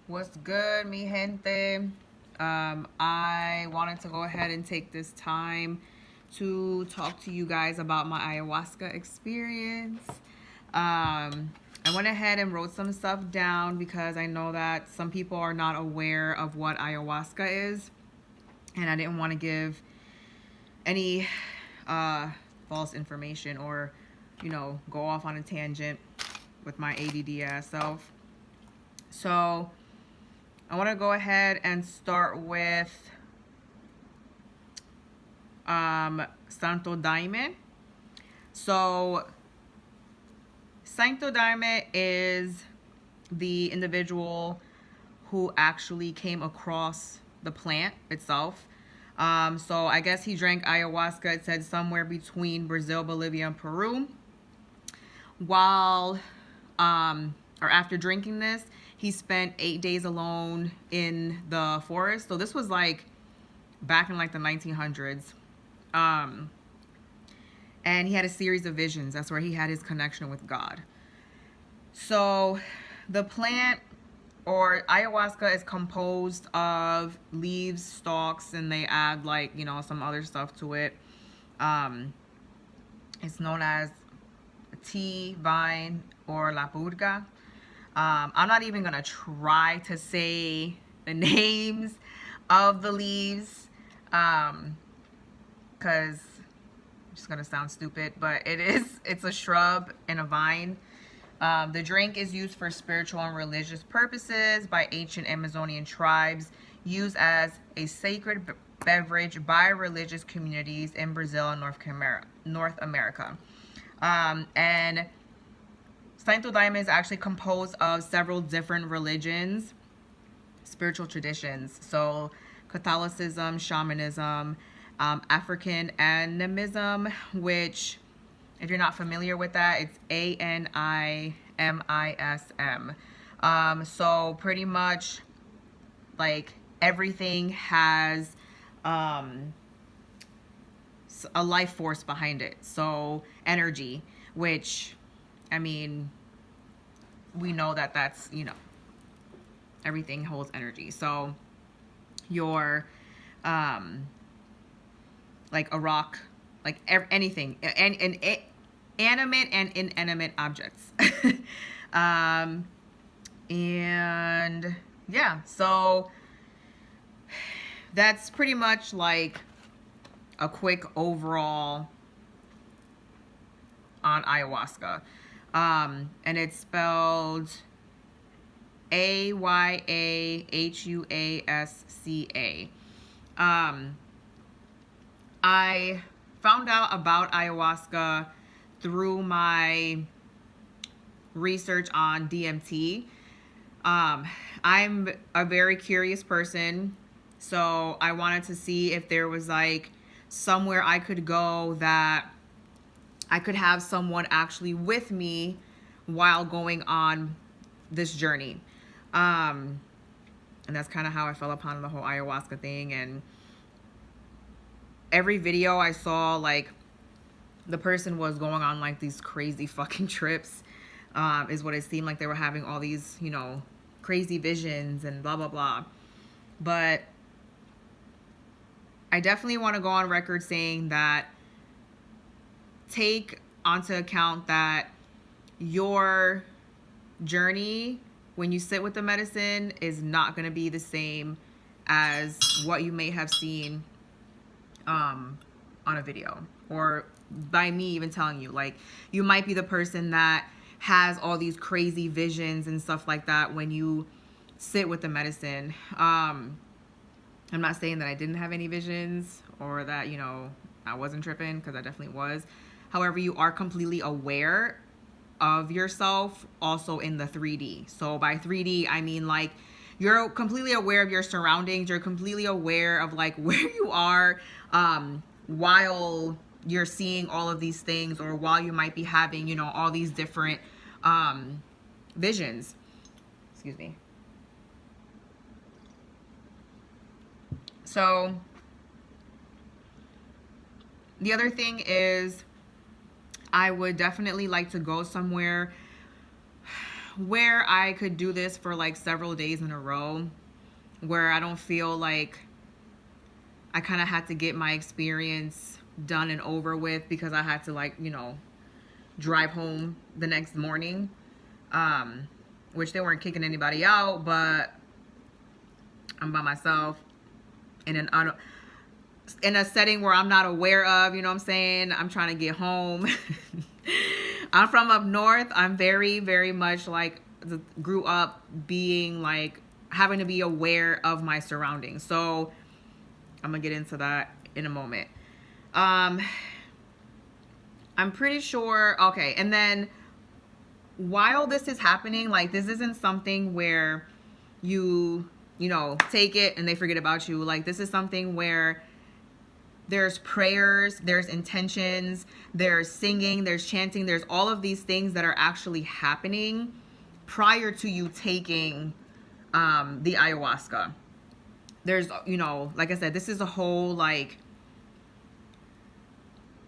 What's good, mi gente? I wanted to go ahead and take this time to talk to you guys about my ayahuasca experience. I went ahead and wrote some stuff down because I know that some people are not aware of what ayahuasca is, and I didn't want to give any uh, false information or, go off on a tangent with my ADD ass self. So, I want to go ahead and start with Santo Daime. So, Santo Daime is the individual who actually came across the plant itself. So, I guess he drank ayahuasca, it said somewhere between Brazil, Bolivia, and Peru. While, or after drinking this, he spent 8 days alone in the forest. So this was like back in like the 1900s. And he had a series of visions. That's where he had his connection with God. So the plant or ayahuasca is composed of leaves, stalks, and they add like, some other stuff to it. It's known as tea, vine, or la purga. I'm not even gonna try to say the names of the leaves because it's just gonna sound stupid, but it's a shrub and a vine. The drink is used for spiritual and religious purposes by ancient Amazonian tribes, used as a sacred beverage by religious communities in Brazil and North America. And Santo Daime is actually composed of several different religions, spiritual traditions. So Catholicism, shamanism, African animism, which, if you're not familiar with that, it's animism. So pretty much like everything has a life force behind it. So energy, which, I mean, we know that that's, everything holds energy. So your, like a rock, like anything, and animate and inanimate objects. And yeah, so that's pretty much like a quick overall on ayahuasca. And it's spelled Ayahuasca. I found out about ayahuasca through my research on DMT. I'm a very curious person, so I wanted to see if there was like somewhere I could go that I could have someone actually with me while going on this journey. And that's kind of how I fell upon the whole ayahuasca thing. And every video I saw, like, the person was going on like these crazy fucking trips, is what it seemed like. They were having all these, crazy visions and blah, blah, blah. But I definitely want to go on record saying that take onto account that your journey when you sit with the medicine is not going to be the same as what you may have seen on a video, or by me even telling you. Like, you might be the person that has all these crazy visions and stuff like that when you sit with the medicine. I'm not saying that I didn't have any visions or that, I wasn't tripping, because I definitely was. However, you are completely aware of yourself also in the 3D. So by 3D, I mean like you're completely aware of your surroundings. You're completely aware of like where you are while you're seeing all of these things, or while you might be having, all these different visions. Excuse me. So the other thing is, I would definitely like to go somewhere where I could do this for like several days in a row, where I don't feel like I kind of had to get my experience done and over with because I had to, like, you know, drive home the next morning, which they weren't kicking anybody out, but I'm by myself in a setting where I'm not aware of, you know what I'm saying? I'm trying to get home. I'm from up north. I'm very, very much like grew up being like having to be aware of my surroundings. So I'm gonna get into that in a moment. I'm pretty sure. Okay, and then while this is happening, like, this isn't something where you know, take it and they forget about you. Like, this is something where there's prayers, there's intentions, there's singing, there's chanting, there's all of these things that are actually happening prior to you taking the ayahuasca. There's, you know, like I said, this is a whole like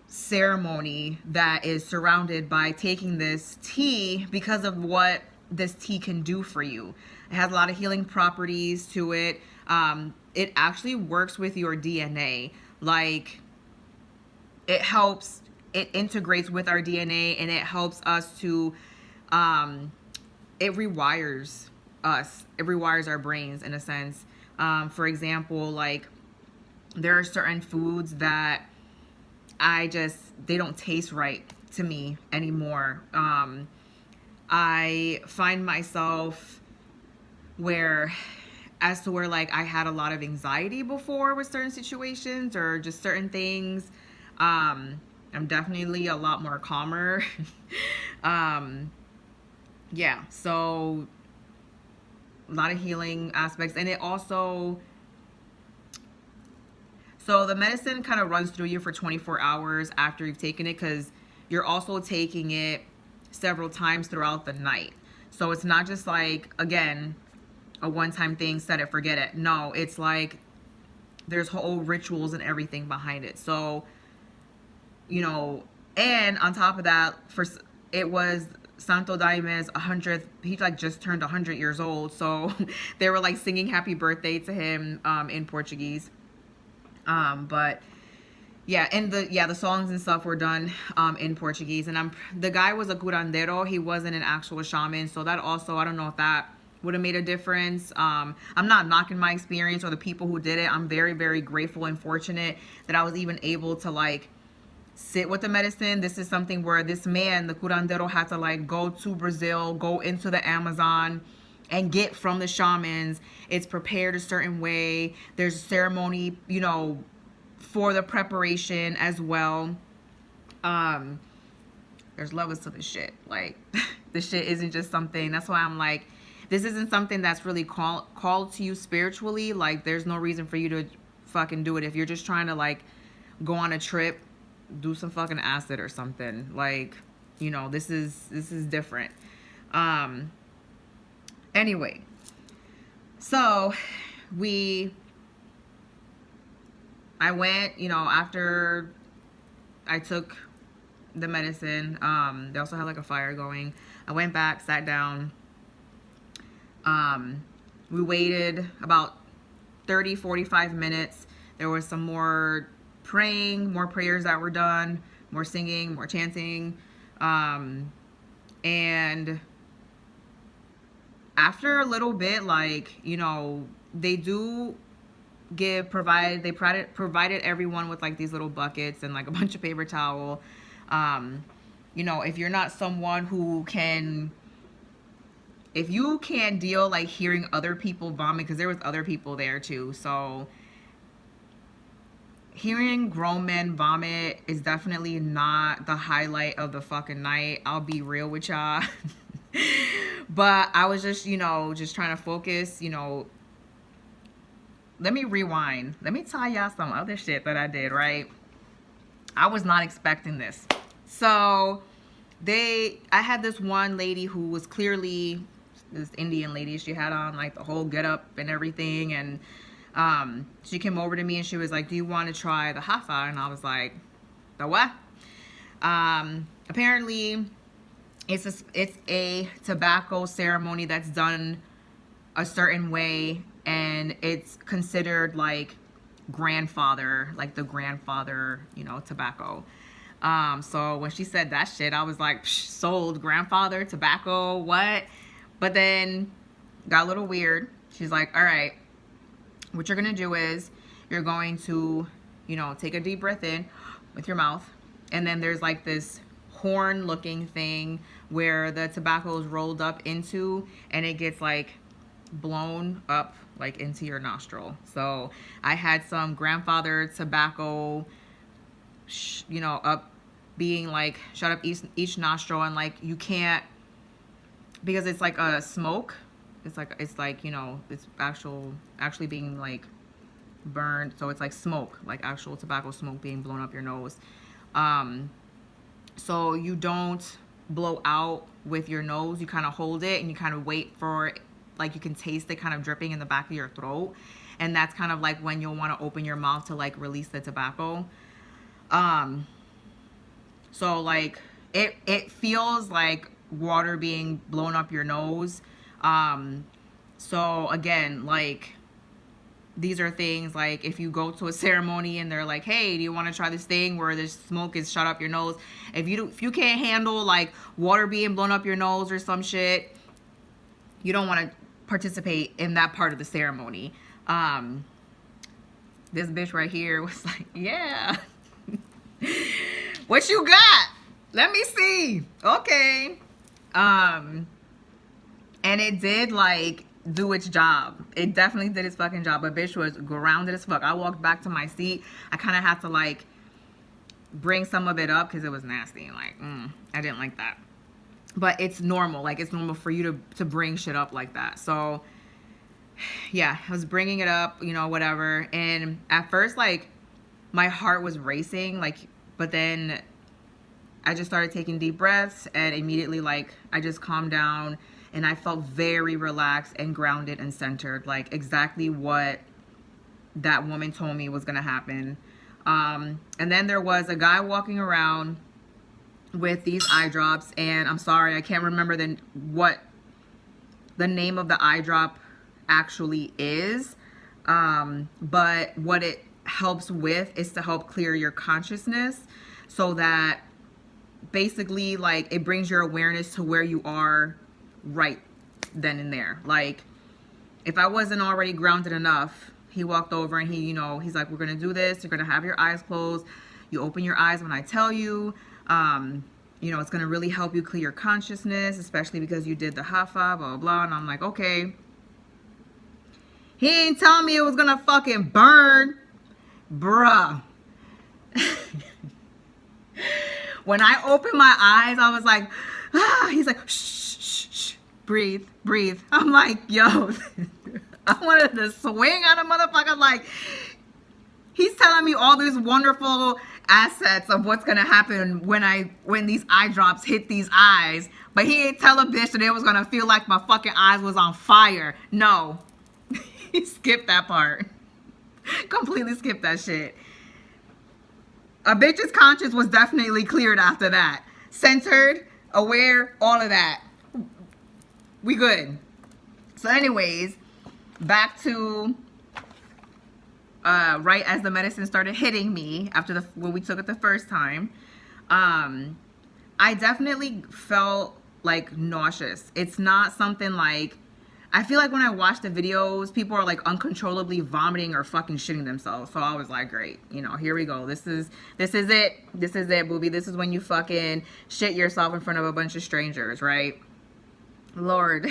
ceremony that is surrounded by taking this tea because of what this tea can do for you. It has a lot of healing properties to it. It actually works with your DNA. Like, it helps, it integrates with our DNA, and it helps us to, it rewires us. It rewires our brains in a sense. For example, like, there are certain foods that they don't taste right to me anymore. I find myself where like I had a lot of anxiety before with certain situations or just certain things. I'm definitely a lot more calmer. Yeah, so a lot of healing aspects. And it also, so the medicine kind of runs through you for 24 hours after you've taken it, because you're also taking it several times throughout the night. So it's not just like, again, a one-time thing, set it, forget it. No, it's like there's whole rituals and everything behind it. So, you know, and on top of that, it was Santo Daime's 100th. He like just turned 100 years old. So they were like singing happy birthday to him in Portuguese. But yeah, and the songs and stuff were done in Portuguese. And the guy was a curandero. He wasn't an actual shaman. So that also, I don't know if that would have made a difference. I'm not knocking my experience or the people who did it. I'm very, very grateful and fortunate that I was even able to like sit with the medicine. This is something where this man, the curandero, had to like go to Brazil, go into the Amazon and get from the shamans. It's prepared a certain way. There's a ceremony, you know, for the preparation as well. There's levels to this shit. Like, this shit isn't just something. That's why I'm like, this isn't something that's really called to you spiritually. Like, there's no reason for you to fucking do it. If you're just trying to like go on a trip, do some fucking acid or something. Like, you know, this is different. Anyway, so I went, you know, after I took the medicine, they also had like a fire going. I went back, sat down. We waited about 30-45 minutes. There was some more praying, more prayers that were done, more singing, more chanting. And after a little bit, like, you know, they provided everyone with like these little buckets and like a bunch of paper towel. You know, if you're not someone who can, if you can't deal like hearing other people vomit, because there was other people there too, so hearing grown men vomit is definitely not the highlight of the fucking night. I'll be real with y'all. But I was just, you know, just trying to focus, you know. Let me rewind. Let me tell y'all some other shit that I did, right? I was not expecting this. So I had this one lady who was clearly this Indian lady. She had on like the whole getup and everything, and she came over to me and she was like, "Do you want to try the hafa?" And I was like, "The what?" Apparently It's a tobacco ceremony that's done a certain way, and it's considered like grandfather, like the grandfather, tobacco. So when she said that shit, I was like, sold, grandfather tobacco, what? But then got a little weird. She's like, all right, what you're gonna do is you're going to, take a deep breath in with your mouth, and then there's like this horn looking thing where the tobacco is rolled up into, and it gets like blown up like into your nostril. So I had some grandfather tobacco, up being like shut up each nostril, and like you can't, because it's like a smoke. It's like it's actually being like burned, so it's like smoke, like actual tobacco smoke being blown up your nose. So you don't blow out with your nose. You kind of hold it and you kind of wait for, like, you can taste it kind of dripping in the back of your throat, and that's kind of like when you'll want to open your mouth to like release the tobacco. So like it feels like water being blown up your nose. So again, like, these are things like if you go to a ceremony and they're like, hey, do you want to try this thing where this smoke is shot up your nose? If you can't handle like water being blown up your nose or some shit, you don't want to participate in that part of the ceremony. This bitch right here was like, yeah. What you got? Let me see. Okay. And it did like do its job. It definitely did its fucking job. But bitch was grounded as fuck. I walked back to my seat. I kind of had to like bring some of it up because it was nasty. Like, I didn't like that. But it's normal. Like, it's normal for you to bring shit up like that. So yeah, I was bringing it up, whatever. And at first, like, my heart was racing, like, but then I just started taking deep breaths, and immediately, like, I just calmed down, and I felt very relaxed and grounded and centered, like exactly what that woman told me was gonna happen. And then there was a guy walking around with these eye drops, and I'm sorry, I can't remember what the name of the eye drop actually is, but what it helps with is to help clear your consciousness, so that basically, like, it brings your awareness to where you are right then and there. Like, if I wasn't already grounded enough, he walked over and he's like, we're gonna do this, you're gonna have your eyes closed, you open your eyes when I tell you, it's gonna really help you clear your consciousness, especially because you did the hafa, blah blah blah. And I'm like, okay. He ain't telling me it was gonna fucking burn, bruh. When I opened my eyes, I was like, he's like, shh, shh, shh, breathe, breathe. I'm like, yo, I wanted to swing on a motherfucker. Like, he's telling me all these wonderful assets of what's gonna happen when these eye drops hit these eyes, but he ain't tell a bitch that it was gonna feel like my fucking eyes was on fire. No, he skipped that part. Completely skipped that shit. A bitch's conscience was definitely cleared after that. Centered, aware, all of that. We good. So anyways, back to right as the medicine started hitting me after when we took it the first time, I definitely felt like nauseous. It's not something like, I feel like when I watch the videos, people are like uncontrollably vomiting or fucking shitting themselves. So I was like, great, here we go. This is it. This is it, booby. This is when you fucking shit yourself in front of a bunch of strangers, right? Lord.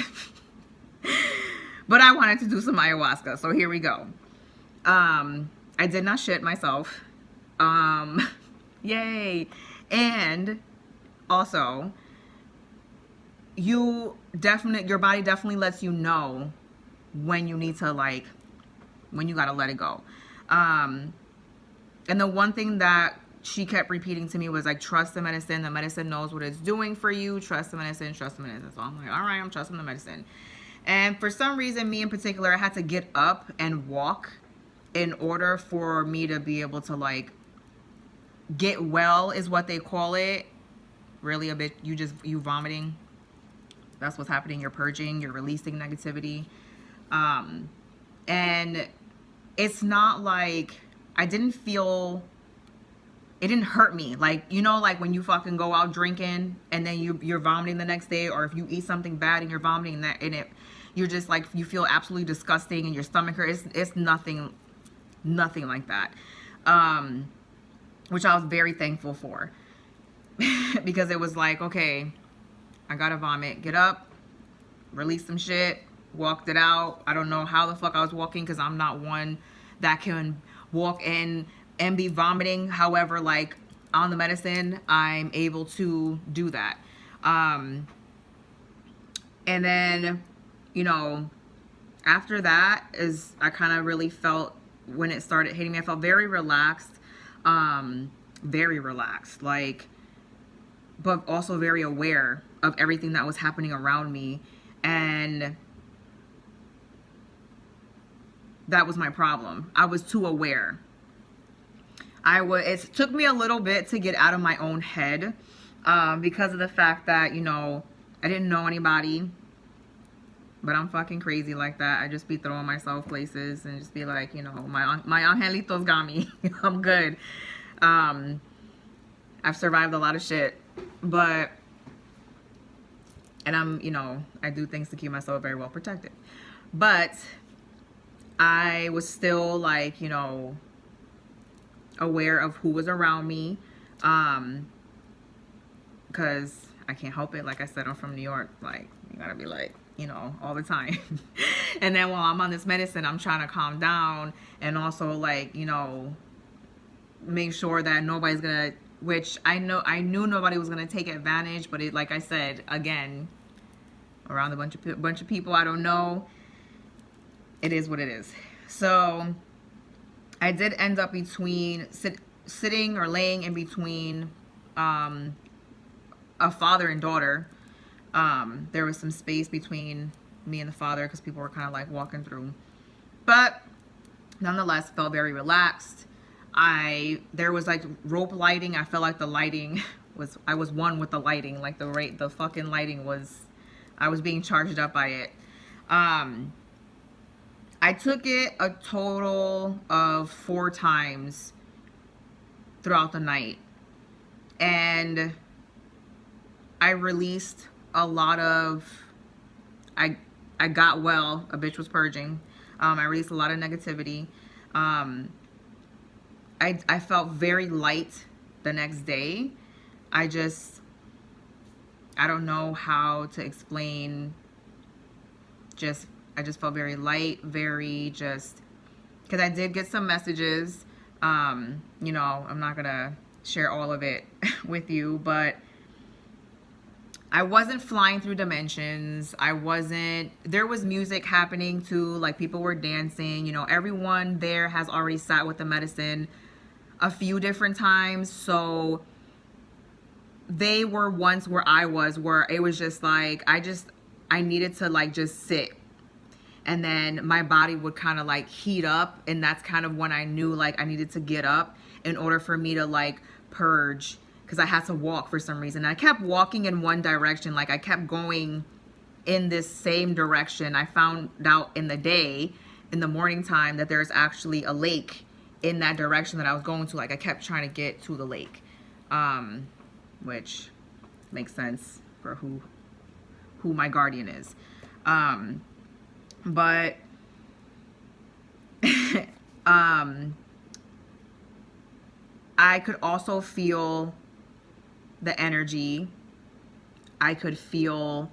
But I wanted to do some ayahuasca, so here we go. I did not shit myself. Yay. And also, your body definitely lets you know when you need to, like, when you gotta let it go. And the one thing that she kept repeating to me was like, trust the medicine. The medicine knows what it's doing for you. Trust the medicine, trust the medicine. So I'm like, all right, I'm trusting the medicine. And for some reason, me in particular, I had to get up and walk in order for me to be able to, like, get well, is what they call it. really a bit, you vomiting. That's what's happening. You're purging, you're releasing negativity. And it's not like I didn't feel, it didn't hurt me. Like, you know, like when you fucking go out drinking and then you're vomiting the next day, or if you eat something bad and you're vomiting you're just like, you feel absolutely disgusting and your stomach hurts. It's nothing like that. Which I was very thankful for. Because it was like, okay, I gotta vomit, get up, release some shit, walked it out. I don't know how the fuck I was walking, because I'm not one that can walk in and be vomiting. However, like on the medicine, I'm able to do that. And then, you know, after that is, I kind of really felt, when it started hitting me, I felt very relaxed, like, but also very aware of everything that was happening around me. And that was my problem. I was too aware. It took me a little bit to get out of my own head, because of the fact that, you know, I didn't know anybody, but I'm fucking crazy like that. I just be throwing myself places and just be like, you know, my angelitos got me. I'm good. I've survived a lot of shit, and I'm, you know, I do things to keep myself very well protected. But I was still like, you know, aware of who was around me, because I can't help it. Like I said, I'm from New York. Like, you gotta be like, you know, all the time. And then while I'm on this medicine, I'm trying to calm down and also, like, you know, make sure that nobody's gonna, which I knew nobody was gonna take advantage, but it, like I said, again, around a bunch of people I don't know, it is what it is. So I did end up sitting or laying in between a father and daughter. There was some space between me and the father because people were kind of like walking through, but nonetheless felt very relaxed. There was like rope lighting. I felt like the lighting I was one with the lighting. Like the fucking lighting was, I was being charged up by it. I took it a total of 4 times throughout the night, and I released a lot of, I got well. A bitch was purging. I released a lot of negativity. I felt very light the next day. I don't know how to explain. I just felt very light, very just, because I did get some messages. You know, I'm not gonna share all of it with you, but I wasn't flying through dimensions. There was music happening too, like people were dancing. You know, everyone there has already sat with the medicine a few different times, so they were once where I was, where it was just like, I needed to like just sit, and then my body would kind of like heat up, and that's kind of when I knew like I needed to get up in order for me to like purge, because I had to walk for some reason. And I kept walking in one direction, like I kept going in this same direction. I found out in the morning time, that there's actually a lake in that direction that I was going to. Like I kept trying to get to the lake, which makes sense for who my guardian is. But I could also feel the energy. I could feel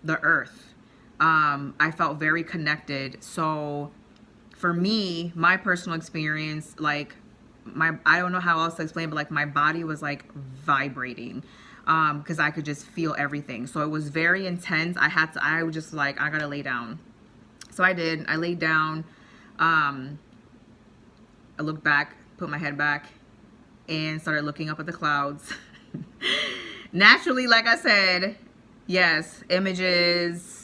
the earth. I felt very connected. So for me, my personal experience, like I don't know how else to explain, but like my body was like vibrating, because I could just feel everything. So it was very intense. I was just like, I gotta lay down. So I did. I laid down. I looked back, put my head back, and started looking up at the clouds. Naturally, like I said, yes, images.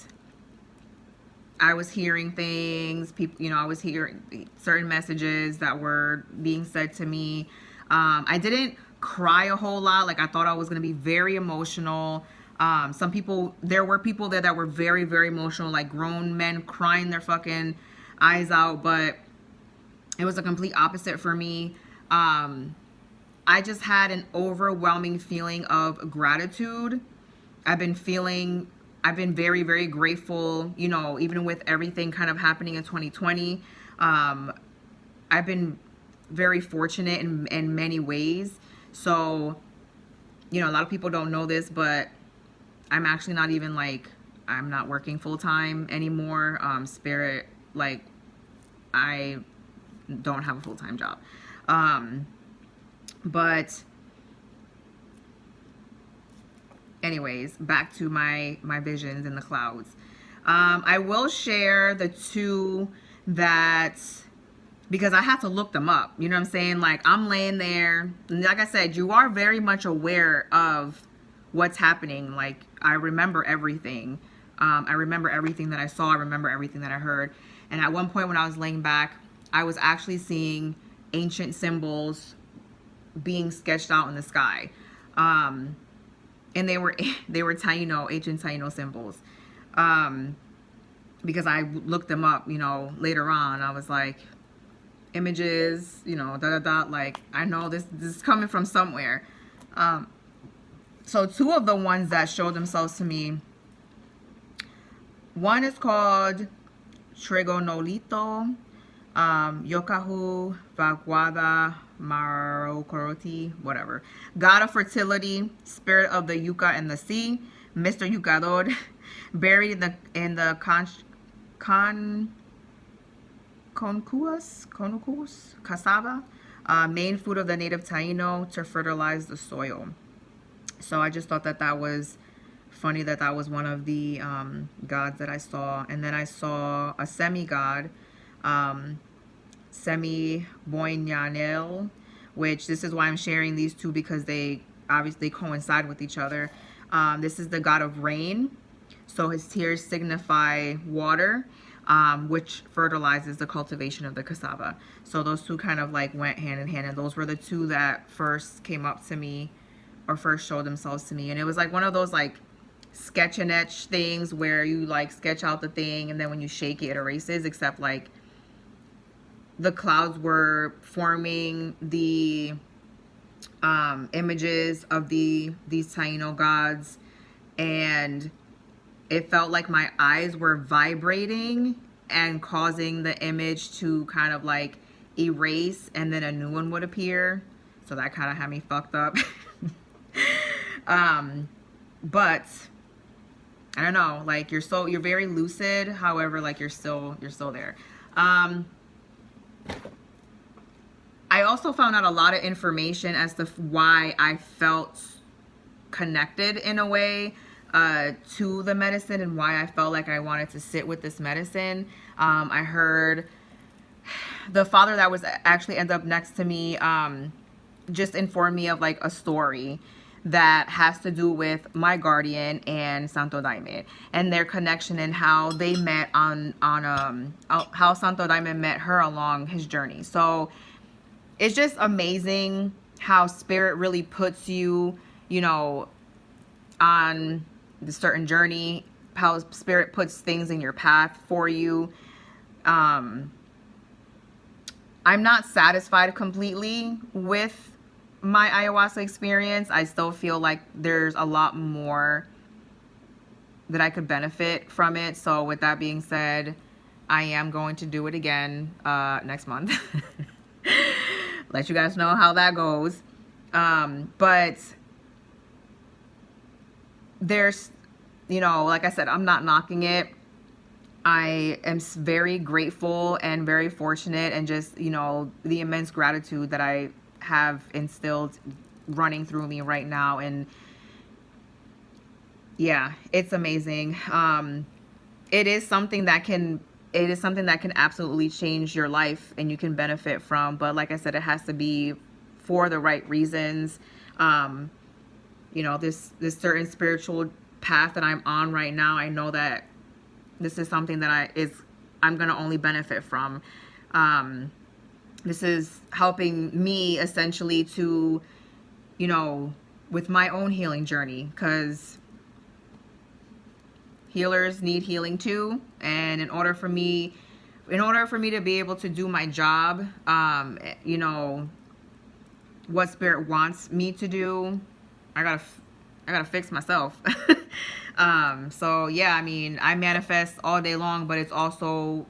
I was hearing things. People, you know, I was hearing certain messages that were being said to me. I didn't cry a whole lot. Like, I thought I was going to be very emotional. There were people there that were very, very emotional, like grown men crying their fucking eyes out, but it was a complete opposite for me. I just had an overwhelming feeling of gratitude. I've been very, very grateful, you know, even with everything kind of happening in 2020. I've been very fortunate in many ways. So, you know, a lot of people don't know this, but I'm actually not even like, I'm not working full time anymore. Spirit, like, I don't have a full time job. But anyways, back to my visions in the clouds. I will share the two that, because I had to look them up. You know what I'm saying? Like, I'm laying there. Like I said, you are very much aware of what's happening. Like, I remember everything. I remember everything that I saw. I remember everything that I heard. And at one point when I was laying back, I was actually seeing ancient symbols being sketched out in the sky. And they were Taino, ancient Taino symbols. Because I looked them up, you know, later on. I was like, images, you know, like, I know this is coming from somewhere. So two of the ones that showed themselves to me, one is called Trigonolito, Yokahu Vaguada Marokoroti, whatever. God of fertility, spirit of the yucca and the sea, Mr. Yucador, buried in the Concuas cassava, main food of the native Taino to fertilize the soil. So I just thought that was funny that was one of the gods that I saw. And then I saw a semi-god, Semi-Boinyanel, which this is why I'm sharing these two, because they obviously coincide with each other. This is the god of rain. So his tears signify water, which fertilizes the cultivation of the cassava. So those two kind of like went hand in hand. And those were the two that first came up to me, or first showed themselves to me. And it was like one of those like sketch and etch things where you like sketch out the thing and then when you shake it, it erases, except like the clouds were forming the images of these Taino gods, and it felt like my eyes were vibrating and causing the image to kind of like erase, and then a new one would appear. So that kind of had me fucked up. But I don't know, like you're very lucid, however, like you're still there. I also found out a lot of information as to why I felt connected in a way to the medicine, and why I felt like I wanted to sit with this medicine. I heard the father that was actually ended up next to me just informed me of like a story that has to do with my guardian and Santo Daime and their connection, and how they met on how Santo Daime met her along his journey. So it's just amazing how spirit really puts you, you know, on the certain journey, how spirit puts things in your path for you. I'm not satisfied completely with my ayahuasca experience. I still feel like there's a lot more that I could benefit from it. So with that being said, I am going to do it again next month. Let you guys know how that goes. But there's, you know, like I said, I'm not knocking it. I am very grateful and very fortunate, and just, you know, the immense gratitude that I have instilled running through me right now. And yeah, it's amazing. It is something that can absolutely change your life and you can benefit from. But like I said, it has to be for the right reasons. You know, this certain spiritual path that I'm on right now, I know that this is something that I'm going to only benefit from. This is helping me essentially to you know, with my own healing journey, because healers need healing too. And in order for me to be able to do my job, you know, what spirit wants me to do, I gotta fix myself. So yeah, I mean, I manifest all day long, but it's also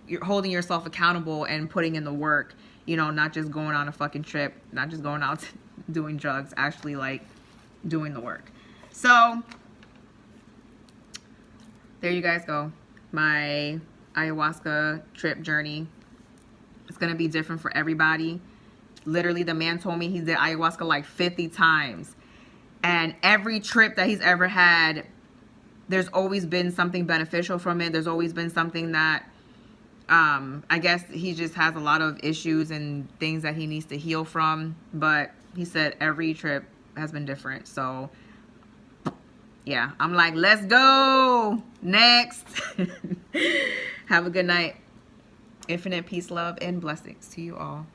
you're holding yourself accountable and putting in the work, you know, not just going on a fucking trip, not just going out doing drugs, actually like doing the work. So there you guys go. My ayahuasca trip journey. It's gonna be different for everybody. Literally, the man told me he did ayahuasca like 50 times. And every trip that he's ever had, there's always been something beneficial from it. There's always been something that, I guess he just has a lot of issues and things that he needs to heal from. But he said every trip has been different. So, yeah, I'm like, let's go. Next. Have a good night. Infinite peace, love, and blessings to you all.